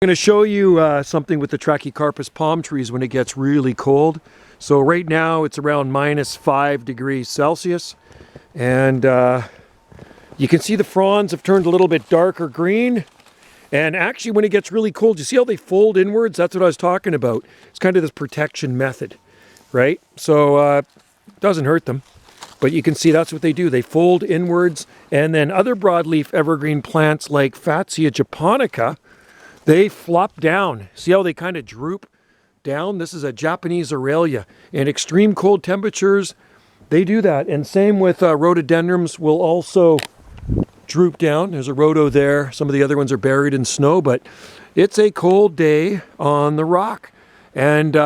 I'm going to show you something with the Trachycarpus palm trees when it gets really cold. So right now it's around -5 degrees Celsius, and you can see the fronds have turned a little bit darker green. And actually when it gets really cold, you see how they fold inwards? That's what I was talking about. It's kind of this protection method, right? So it doesn't hurt them, but you can see that's what they do. They fold inwards, and then other broadleaf evergreen plants like Fatsia japonica, they flop down. See how they kind of droop down? This is a Japanese Aurelia. In extreme cold temperatures, they do that. And same with rhododendrons will also droop down. There's a rhodo there. Some of the other ones are buried in snow, but it's a cold day on the rock. And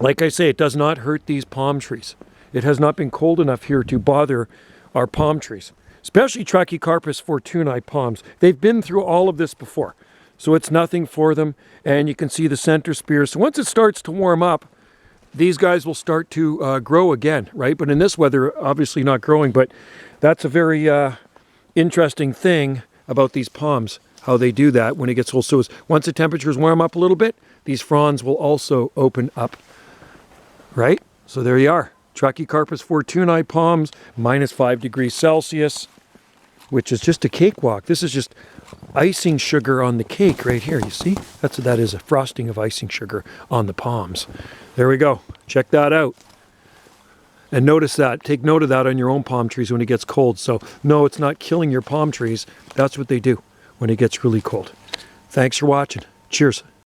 like I say, it does not hurt these palm trees. It has not been cold enough here to bother our palm trees, especially Trachycarpus fortunei palms. They've been through all of this before, so it's nothing for them. And you can see the center spears. So once it starts to warm up, these guys will start to grow again, right? But in this weather, obviously not growing. But that's a very interesting thing about these palms, how they do that when it gets cold. So once the temperatures warm up a little bit, these fronds will also open up, right? So there you are. Trachycarpus fortunei palms, -5 degrees Celsius, which is just a cakewalk. This is just icing sugar on the cake right here. You see? That's what that is, a frosting of icing sugar on the palms. There we go. Check that out. And notice that. Take note of that on your own palm trees when it gets cold. So no, it's not killing your palm trees. That's what they do when it gets really cold. Thanks for watching. Cheers.